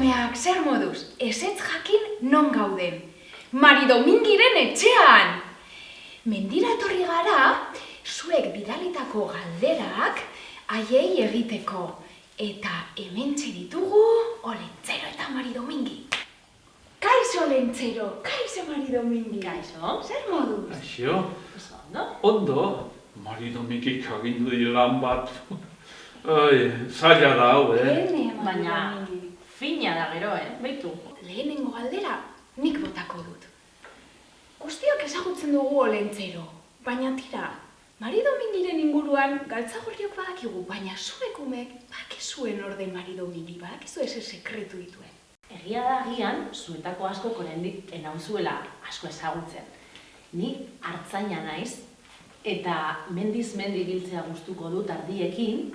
semeak, zer moduz, ezetz jakin non gauden. Mari Domingiren etxean! Mendira etorri gara, zuek bidalitako galderak haiei egiteko. Eta hementxe ditugu Olentzero eta Mari Domingi. Kaixo Olentzero, kaixo Mari Domingi. Kaixo? Zer moduz? Kaixo? Ondo? Ondo? Mari Domingik agindu di lan bat. Zaila da hau, Baina fina da gero, Beitu. Lehenengo galdera nik botako dut. Guztiok ezagutzen dugu Olentzero, baina tira, Mari Domingiren inguruan galtzagorriok badakigu, baina zuek umek bakizuen orden Mari Domingi, badakizu ese sekretu dituen. Egia da agian, zuetako asko oraindik enauzuela asko ezagutzen. Ni hartzaina naiz, eta mendiz mendi ibiltzea gustuko dut ardiekin,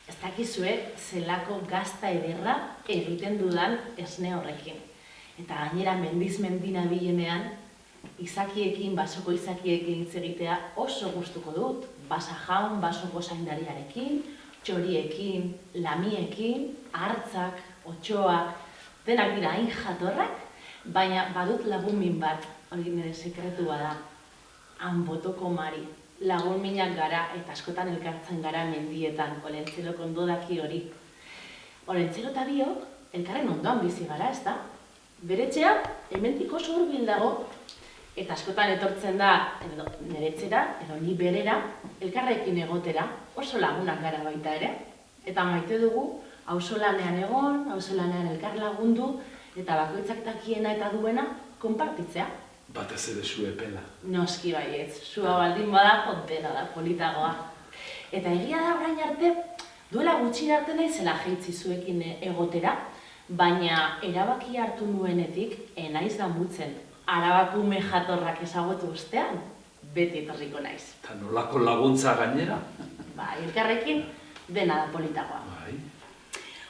ez dakizue zelako gazta ederra egiten dudan esne horrekin. Eta gainera mendiz mendi nabilenean, izakiekin, basoko izakiekin hitz egitea oso gustuko dut. Basa jaun, basoko zaindariarekin, txoriekin, lamiekin, hartzak, otxoak, denak dira hain jatorrak, baina badut lagun min bat, hori nire sekretua da, Anbotoko Mari. Lagun minak gara eta askotan elkartzen gara mendietan, Olentzerok ondo daki hori. Olentzero eta biok, elkarren ondoan bizi gara, ez da? Bere etxea, hemendik oso hurbil dago, eta askotan etortzen da, nire etxera, edo ni berera, elkarrekin egotera, oso lagunak gara baita ere. Eta maite dugu, auzolanean egon, auzolanean elkar lagundu, eta bakoitzak dakiena eta duena, konpartitzea. Batez ere zu epela. Noski baietz, sua baldin bada, dena da, politagoa. Eta egia da orain arte, duela gutxi arte naizela jaitsi zuekin egotera, baina erabaki hartu nuenetik, enaiz damutzen. Arabakume jatorrak ezagutu ustean, beti etorriko naiz. Eta nolako laguntza gainera? Elkarrekin, dena da politagoa. Bai.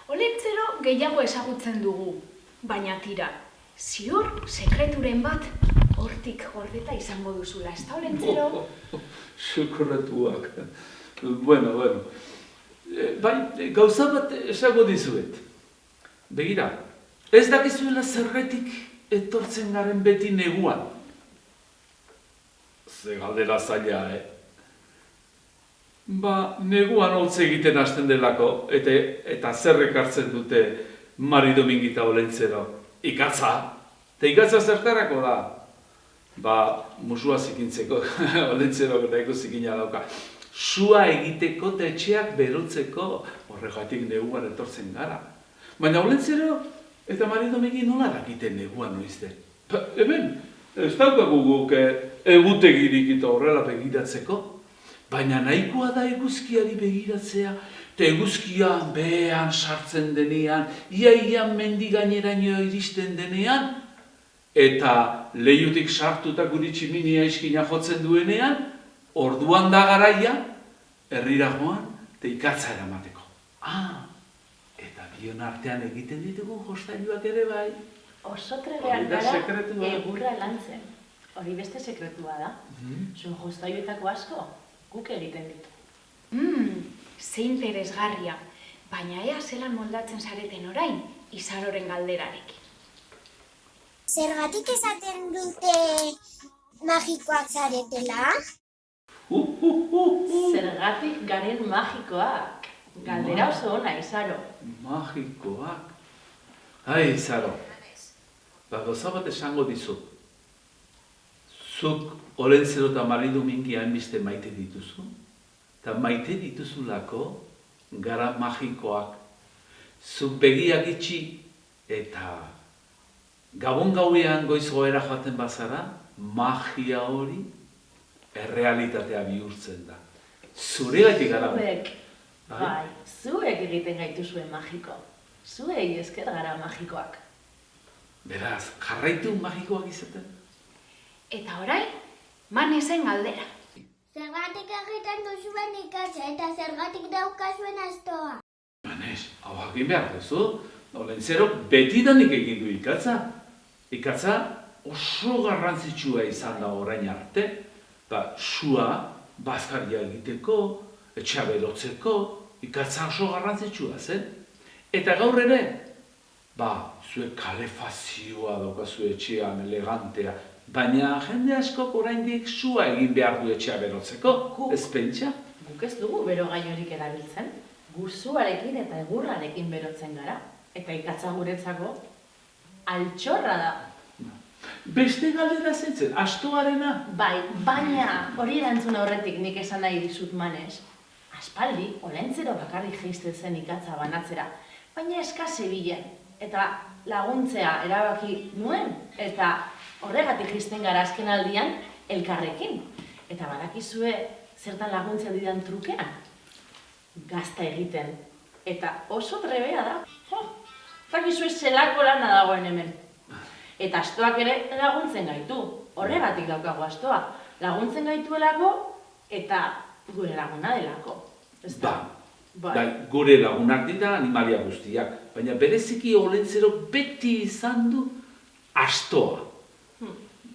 Olentzero gehiago ezagutzen dugu, baina tira, ziur sekreturen bat hortik gordeta izango duzula, ez da Olentzero? Sukurratuak. Bueno. Bai, gauza bat esango dizuet. Begira, ez dakizuela zergatik etortzen garen beti neguan. Ze galdera zaila, neguan hotz egiten hasten delako, eta zerrek hartzen dute Mari Domingi eta Olentzero. Ikatza. Eta ikatza zertarako da? Musua zikintzeko, Olentzero nahiko zikina dauka. Sua egiteko eta etxeak berotzeko, horregatik neguan etortzen gara. Baina Olentzero eta Mari Domingi nola dakiten neguan noizten? Hemen, ez daukagu guk egutegirik eta horrela begiratzeko, baina nahikoa da eguzkiari begiratzea, eta eguzkia behean sartzen denean, iaian mendi gaineraino iristen denean, eta leiutik sartuta guri tximinia iskina jotzen duenean, orduan da garaia, herrira joan, eta ikatza eramateko. Eta bion artean egiten ditugu jostailuak ere bai. Oso trebeak gara egurra lantzen. Hori beste sekretua da. Zuen jostailuetako asko, guk egiten ditu. Ze interesgarria, baina ea zelan moldatzen zareten orain, Izaroren galderarekin. Zergatik esaten dute magikoak zaretela? Zergatik garen magikoak. Galdera oso ona, Izaro. Magikoak? Ai, Izaro. Gauza bat esango dizut. Zuk Olentzero eta Mari Domingi hainbeste maite dituzu, eta maite dituzulako gara magikoak. Zuk begiak itxi eta gabon gauean goiz goera joaten bazara, magia hori errealitatea bihurtzen da. Zuregatik gara. Zuek egiten gaituzue magiko. Zuei esker gara magikoak. Beraz, jarraitu magikoak izaten. Eta orain, Manesen galdera. Zergatik egiten duzuen ikatza eta zergatik daukazuen astoa? Manes, hau jakin behar duzu, Olentzero betidanik egin du ikatza. Ikatza oso garrantzitsua izan da orain arte, sua, bazkaria egiteko, etxea berotzeko, ikatza oso garrantzitsua zen. Eta gaur ere, zuek kalefazioa daukazu etxean elegantea, baina jende askok oraindik sua egin behar du etxea berotzeko, ez pentsa? Guk ez dugu berogailurik erabiltzen. Gu suarekin eta egurrarekin berotzen gara. Eta ikatza guretzako altxorra da. Beste galdera zentzen, astoarena? Bai, baina hori erantzun aurretik nik esan nahi dizut manez. Aspaldi, olentzero bakarrik jaisten zen ikatza banatzera, baina eskase bilen. Eta laguntzea erabaki nuen, eta horregatik jaisten gara azken aldian elkarrekin. Eta badakizue zertan laguntzea didan trukean? Gazta egiten. Eta oso trebea da. Dakizue zelako lana dagoen hemen. Eta astoak ere laguntzen gaitu. Horregatik daukagu astoa. Laguntzen gaituelako eta gure laguna delako. Bai, gure lagunak dira animalia guztiak, baina bereziki olentzero beti izan du astoa.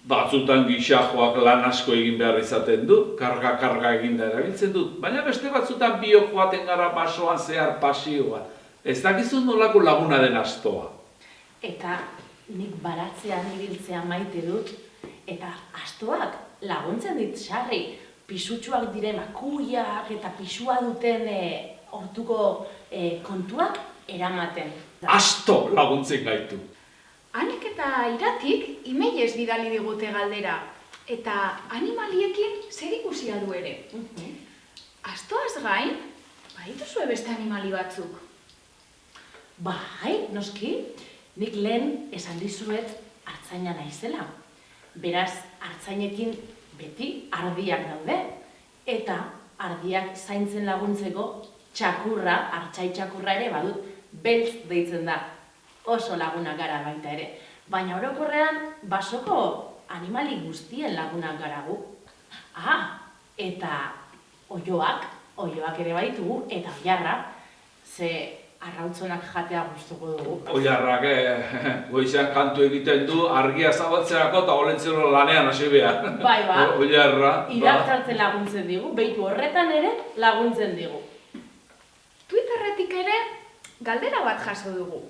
Batzutan gixajoak lan asko egin behar izaten du, karga eginda erabiltzen dut, baina beste batzutan biok joaten gara basoan zehar pasioa. Ez dakizu nolako laguna den astoa. Eta nik baratzean ibiltzea maite dut, eta astoak laguntzen dit sarri, pisutsuak diren makuiak eta pisua duten hortuko kontuak eramaten. Asto laguntzen gaitu. Hanek eta Iratik imeiez bidali digute galdera, eta animaliekin zer ikusia du ere. Astoaz gain, badituzue beste animali batzuk. Bai, noski, nik lehen esan dizuet artzaina naizela. Beraz, artzainekin beti ardiak daude. Eta ardiak zaintzen laguntzeko txakurra, artzai txakurra ere badut, beltz deitzen da. Oso lagunak gara baita ere. Baina orokorrean basoko animali guztien lagunak gara gu. Eta oioak ere baitugu, eta oilarra, ze arrautzonak jatea gustuko dugu. Oilarrak goizean kantu egiten du, argia zabaltzerako eta olentzero lanean hasi behar. Bai, Oilarra. Iratzartzen laguntzen digu, behitu horretan ere laguntzen digu. Twitterretik ere galdera bat jaso dugu.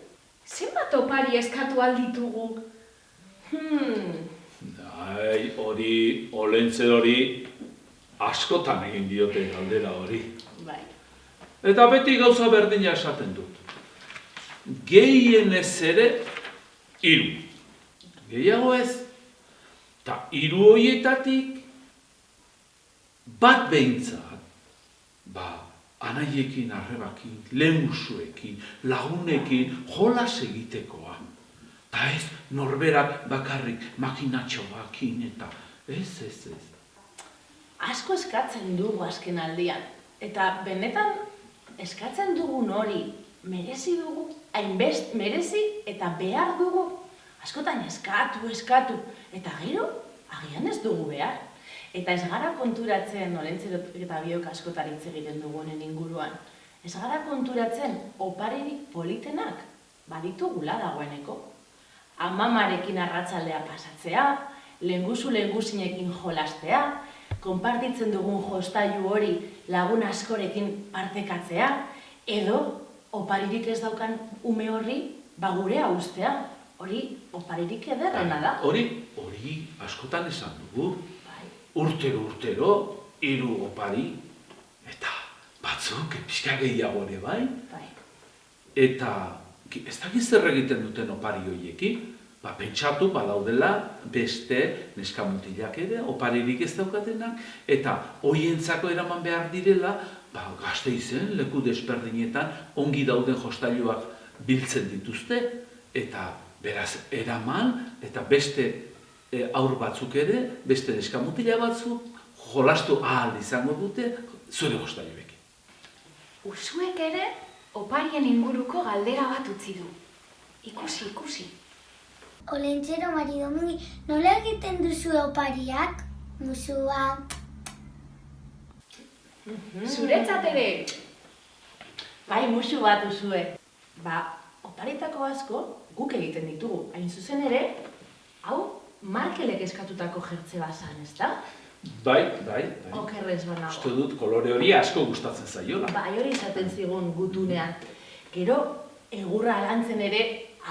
Zenbat opari eskatu alditugu? Olentzerori askotan egin diote galdera hori. Bai. Eta beti gauza berdina esaten dut. Gehienez ere, 3. Gehiago ez. Eta 3 horietatik bat behintzat, anaiekin, arrebakin, lehengusuekin, lagunekin, jolas egitekoa. Ta ez, norberak bakarrik makinatxoakin eta ez. Asko eskatzen dugu azken aldian. Eta benetan eskatzen dugun hori merezi dugu, hainbest merezi eta behar dugu. Askotan eskatu, eta gero, agian ez dugu behar. Eta ez gara konturatzen, olentzero eta biok askotan hitz egiten dugunen inguruan, ez gara konturatzen oparirik politenak baditugula dagoeneko. Amamarekin arratsaldea pasatzea, lehengusinekin jolastea, konpartitzen dugun jostailu hori lagun askorekin partekatzea, edo oparirik ez daukan ume horri gurea uztea. Hori oparirik ederrena da. Hori askotan esan dugu. Urtero, 3 opari, eta batzuk pixka gehiago ere bai. Eta ez dakit zer egiten duten opari horiekin, pentsatu badaudela beste neskamutilak ere, oparirik ez daukatenak, eta horientzako eraman behar direla, Gasteizen, leku desberdinetan, ongi dauden jostailuak biltzen dituzte, eta beraz eraman, eta beste aur batzuk ere, beste neskamutila batzuk, jolastu ahal izango dute zure jostailuekin. Usuek ere oparien inguruko galdera bat utzi du. Ikusi. Olentzero, Maridomingi, nola egiten duzue opariak? Musua. Zuretzat ere. Bai, musu bat duzue. Oparitako asko guk egiten ditugu. Hain zuzen ere, hau Markelek eskatutako jertze bazan, ez da? Bai. Okerrez banago. Uste dut kolore hori asko gustatzen zaiola. Bai, hori izaten zigun gutunean. Gero, egurra lantzen ere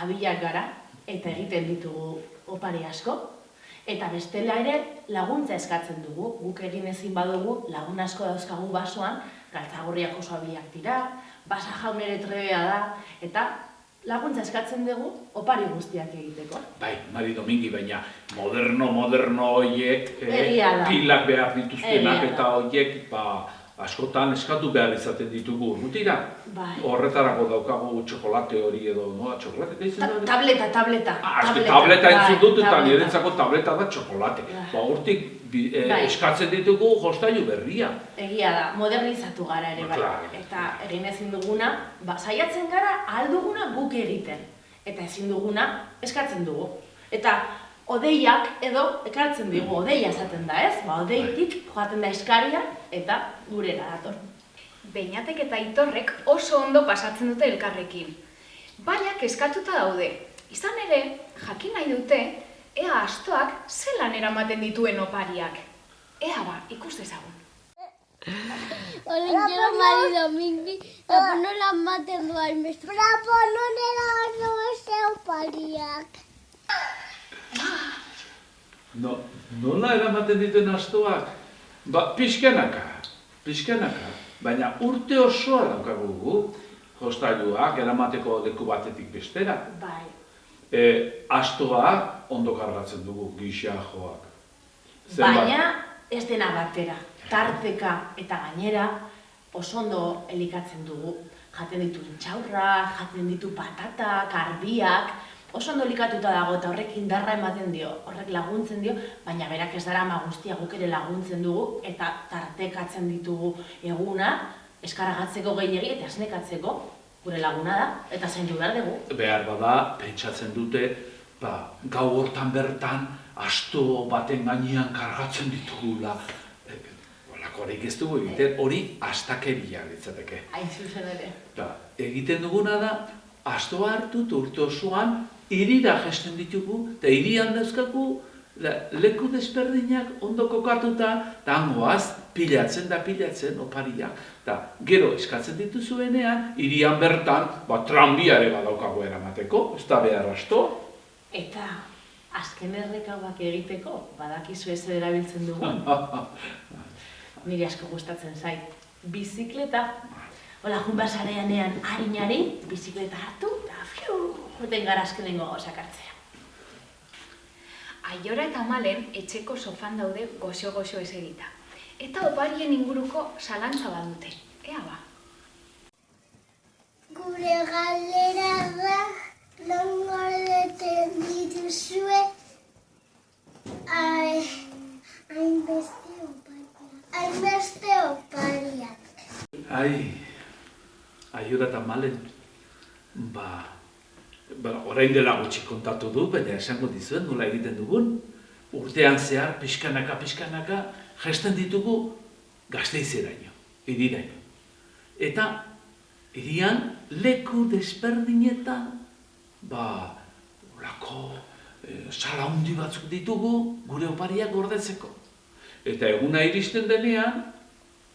abilak gara eta egiten ditugu opari asko. Eta bestela ere laguntza eskatzen dugu. Guk egin ezin badugu lagun asko dauzkagu basoan, galtzagorriak oso abilak dira, basa jaun ere trebea da, eta laguntza eskatzen dugu opari guztiak egiteko. Bai, Mari Domingi, baina moderno horiek, Egia da. pilak behar dituztenak Egia da. eta horiek, askotan eskatu behar izaten ditugu, gutira? Bai. Horretarako daukagu txokolate hori edo, noa, txokolate deitzen da? Tableta. Tableta entzun dut eta tableta. niretzako tableta da txokolate. Hortik Bai. eskatzen ditugu jostailu berria. Egia da, modernizatu gara ere bai. Claro. Eta egin ezin duguna, saiatzen gara ahal duguna guk egiten. Eta ezin duguna eskatzen dugu. Eta odeiak edo ekartzen digu, odeia esaten da, ez? Odeitik joaten da eskaria eta gurera dator. Beinatek eta Aitorrek oso ondo pasatzen dute elkarrekin. Baina kezkatuta daude. Izan ere, jakin nahi dute, ea astoak zelan eramaten dituen opariak. Ea ikus dezagun. Hola, yo Mari Domingi, pero no la maten duan beste. Bravo, no nera oso beste opariak. Nola eramaten dituen astoak? Pixkanaka. Baina urte osoa daukagu jostailuak eramateko leku batetik bestera. Bai. Astoak ondo kargatzen dugu gisa joak. Baina ez dena batera. Tarteka eta gainera oso ondo elikatzen dugu. Jaten ditu intxaurrak, jaten ditu patatak, ardiak, oso ondo elikatuta dago eta horrek indarra ematen dio, horrek laguntzen dio, baina berak ez darama guztia guk ere laguntzen dugu eta tartekatzen ditugu eguna, eskaragatzeko gehiegi eta esnekatzeko gure laguna da eta zaindu behar dugu. Behar bada, pentsatzen dute, gau hortan bertan, asto baten gainean kargatzen ditugula. Horik ez dugu egiten, hori astakeria litzateke. Hain zuzen ere. Egiten duguna da, astoa hartu urte osoan, hirira jesten ditugu, eta hirian dauzkagu leku desberdinak ondo kokatuta, eta hangoaz, pilatzen opariak. Gero eskatzen dituzuenean, hirian bertan, tranbiare badaukago eramateko, ez da behar asto. Eta azken errekauak egiteko, badakizu ez erabiltzen dugun. Niri asko gustatzen zait. Bizikleta. Hola, jun basareanean harin, bizikleta hartu, eta joten gara azkenengo gauzak hartzea. Aiora eta Malen etxeko sofan daude goxo-goxo esegita. Eta oparien inguruko zalantza badute. Ea Gure galdera da, non gordeten dituzue, hainbeste opariak. Aiora eta Malen, orain dela gutxi kontatu du, baina esango dizuen nola egiten dugun. Urtean zehar, pixkanaka, jesten ditugu Gasteizeraino, hiriraino. Eta hirian leku desberdinetan, olako sala handi batzuk ditugu gure opariak gordetzeko. Eta eguna iristen denean,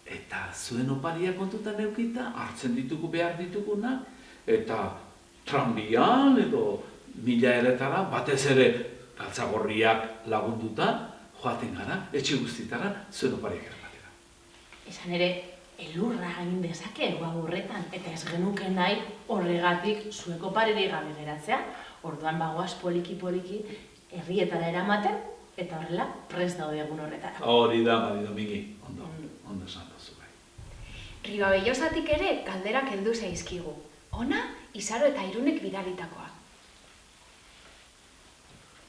eta zuen opariak kontutan eukita, hartzen ditugu behar ditugunak, eta tranbian edo mila eretara, batez ere galtzagorriak lagunduta, joaten gara, etxe guztitara, zuen opariak eramatera. Esan ere, elurra egin dezake horretan, eta ez genuke nahi horregatik zuek oparirik gabe geratzea, orduan bagoaz poliki herrietara eramaten, eta horrela prest daude egun horretara. Hori da, Mari Domingi, ondo esan duzu bai. Ribabellosatik ere galderak heldu zaizkigu. Ona, Izaro eta Irunek bidalitakoa.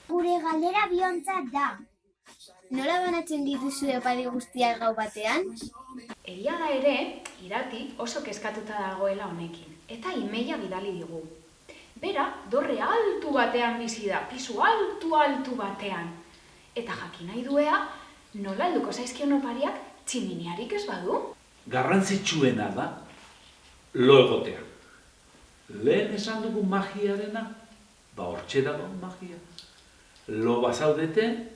Gure galdera biontzat da. Nola banatzen dituzu opari guztiak gau batean? Egia da ere, Irati oso kezkatuta dagoela honekin, eta imeia bidali digu. Bera, dorre altu batean bizi da, pisu altu batean. Eta jakin nahi duea, nola helduko zaizkion opariak tximiniarik ez badu? Garrantzitsuena da, lo egotea. Lehen esan dugu magiarena, hortxe dago magia. Lo bazaudete,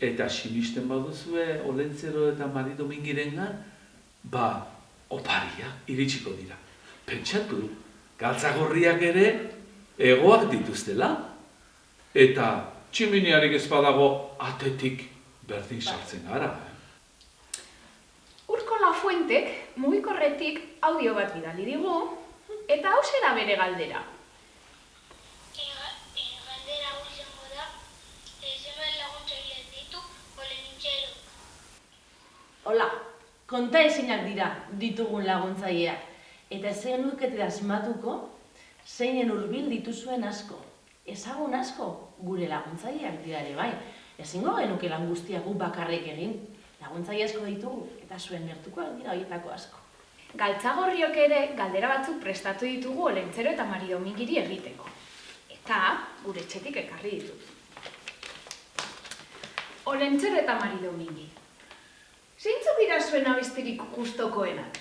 eta sinisten baduzue Olentzero eta Mari Domingirengan, oparia iritsiko dira. Pentsatu, galtzagorriak ere, hegoak dituztela, eta tximiniarik ez badago atetik berdin sartzen gara. Urko Lafuentek mugikorretik audio bat bidali digu, eta hauxe da bere galdera. Galdera hau izango da, zenbat laguntzaile ditu Olentzero. Hola, konta ezinak dira ditugun laguntzaileak, eta ez zenukete asmatuko zeinen hurbil dituzuen asko. Ezagun asko gure laguntzaileak dira ere bai. Ezingo genuke lan guztia guk bakarrik egin. Laguntzaile asko ditugu eta zuen gertukoak dira horietako asko. Galtzagorriok ere galdera batzuk prestatu ditugu Olentzero eta Maridomingiri egiteko. Eta gure etxetik ekarri ditut. Olentzero eta Maridomingi. Zeintzuk dira zuen abestirik gustokoenak?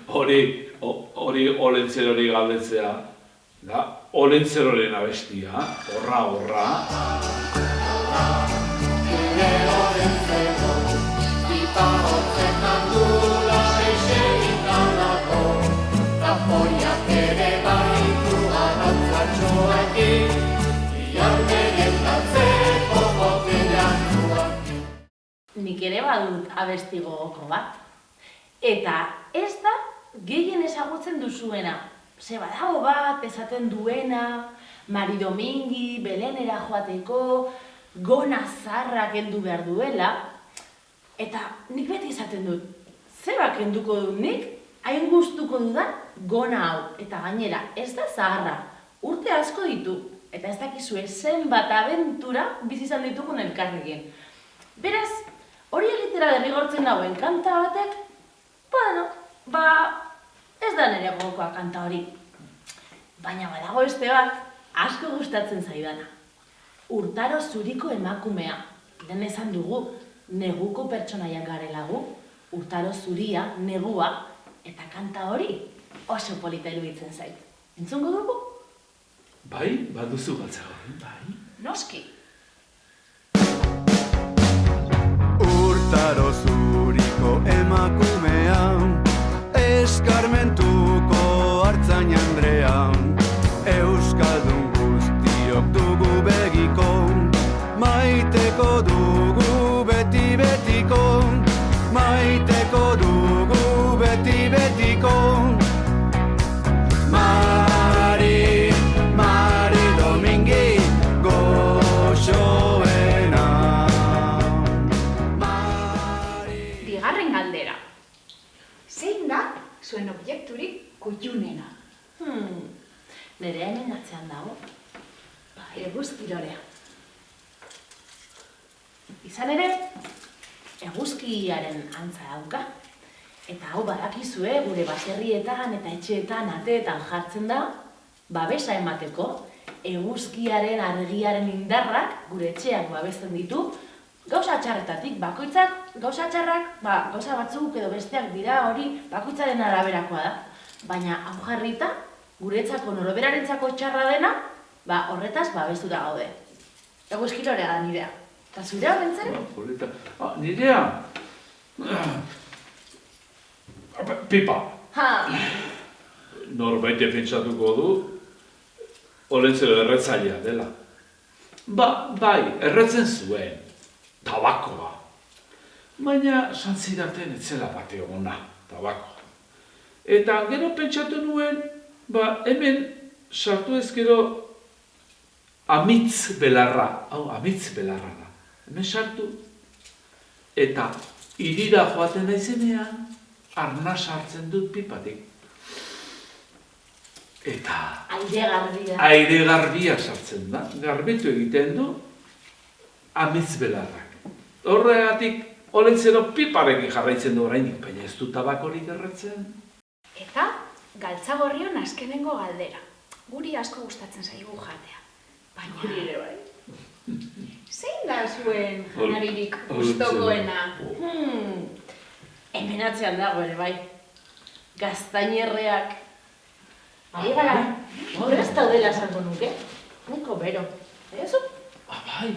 Hori Olentzerori galdetzea, da Olentzeroren abestia, horra. Nik ere badut abesti gogoko bat. Eta ez da gehien ezagutzen duzuena. Ze badago bat esaten duena, Maridomingi, Belenera joateko, gona zarrak heldu behar duela. Eta nik beti esaten dut, zeba kenduko dut nik, hain gustuko dudan gona hau. Eta gainera, ez da zaharra, urte asko ditu. Eta ez dakizue zenbat abentura bizi izan ditugun elkarrekin. Beraz, hori egitera derrigortzen dauen kanta batek, ez da nire gogokoa kanta hori. Baina badago beste bat, asko gustatzen zaidana. Urtaro zuriko emakumea. Den esan dugu, neguko pertsonaiak garelagu, urtaro zuria, negua, eta kanta hori oso polita iruditzen zait. Entzungo dugu? Bai, baduzu Galtzagorri, bai. Noski. Urtaro zuriko emakumea, eskarmentuko artzain Andrea, euskaldun guztiok dugu begiko, maiteko dugu beti-betiko, maiteko dugu beti-betiko. Maridomingi goxoena. Bigarren galdera. Zein da zuen objekturik kuiunena? Nerea hemen atzean dago. Eguzkirorea. Izan ere, eguzkiaren antza dauka. Eta hau badakizue gure baserrietan eta etxeetan ateetan jartzen da, babesa emateko, eguzkiaren argiaren indarrak gure etxeak babesten ditu, gauza txarretatik, bakoitzak gauza txarrak, gauza batzuk edo besteak dira hori bakoitzaren araberakoa da. Baina hau jarrita, guretzako noroberarentzako txarra dena, horretaz babestuta gaude. Eguzkirorea da nirea. Eta zurea, Olentzero? Nirea? Pipa. Norbait defentsatuko du, Olentzero erretzailea dela. Bai, erretzen zuen, tabakoa. Baina santzidaten etzela bate ona, tabakoa. Eta gero pentsatu nuen, hemen sartu ez gero amitz belarra. Hau, amitz belarra da. Hemen sartu. Eta irira joaten naizenean, arnas hartzen dut pipatik. Eta aire garbia sartzen da. Garbitu egiten du amitz belarrak. Horregatik Olentzero piparekin jarraitzen du orainik, baina ez du tabakorik erretzen. Eta Galtzagorrion azkenengo galdera. Guri asko gustatzen zaigu jatea. Baina Guri ere bai. Zein da zuen janaririk gustokoena? Hemen atzean dago ere bai. Gaztainerreak. Ari gara, prest daudela esango nuke. Niko bero. Ezu? Bai.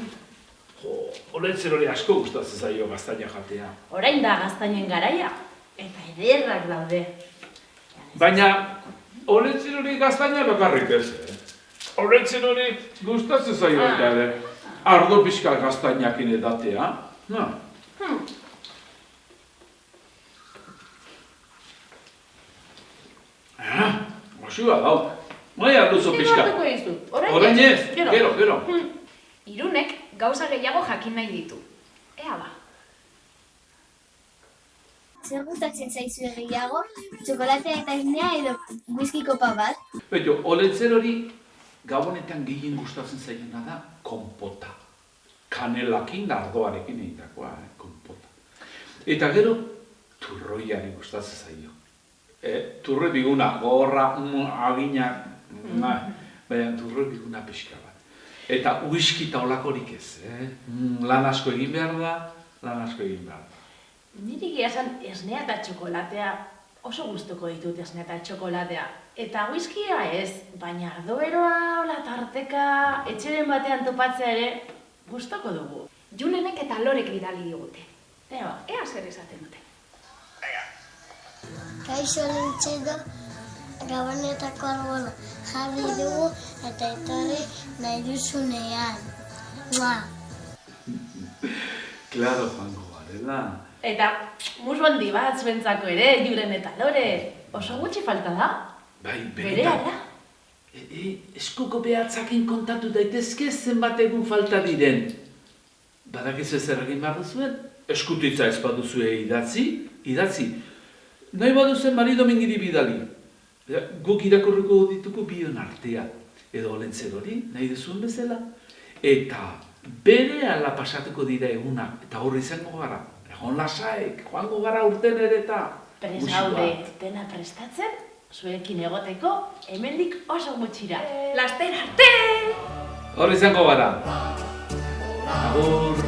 Olentzerori asko gustatzen zaio gaztaina jatea. Orain da gaztainen garaia. Eta ederrak daude. Baina Olentzen hori gaztaina bakarrik ez. Olentzen hori gustatzen zaio eta ere. Ardo pixka gaztainakin edatea. Na. Goxua dau. Mai arduzo pixka. Gero dizut. Orain ez, gero. Irunek gauza gehiago jakin nahi ditu. Ea ba. Zer gustatzen zaizu gehiago? Txokolatea eta esnea edo whisky kopa bat? Beto, olentzer hori gabonetan gehien gustatzen zaiena da konpota. Kanelakin, ardoarekin egitakoa, konpota. Eta gero, turroiari gustatzen zaio. Turroi biguna, gorra, agina, baina turroi biguna pixka bat. Eta whisky taulakorik ez, lan asko egin behar da, Niri egia esan esnea eta txokolatea oso gustuko ditut esnea eta txokolatea. Eta whiskia ez, baina ardoeroa, hola tarteka, etxeren batean topatzea ere gustuko dugu. Julenek eta Lorek bidali digute. Ea zer esaten dute. Kaixo Lentzero, Gabonetako arbona jarri dugu eta etorri nahi duzunean. Claro, joango garela. Eta musu handi bat zuentzako ere, Julen eta Lore. Oso gutxi falta da. Bai, Berehala. Eskuko behatzakin kontatu daitezke zenbat egun falta diren. Badakizu zer egin behar duzuen? Eskutitza ez baduzue idatzi. Nahi baduzen Mari Domingiri bidali. Guk irakurriko dituko bion artea. Edo olentzer hori, nahi duzuen bezala. Eta berehala pasatuko dira egunak. Eta horri izango gara. Egon lasaik, joango gara urten ere eta... Prest gaude dena prestatzen, zuekin egoteko, hemendik oso gutxira. Laster arte! Horri izango gara. Agur!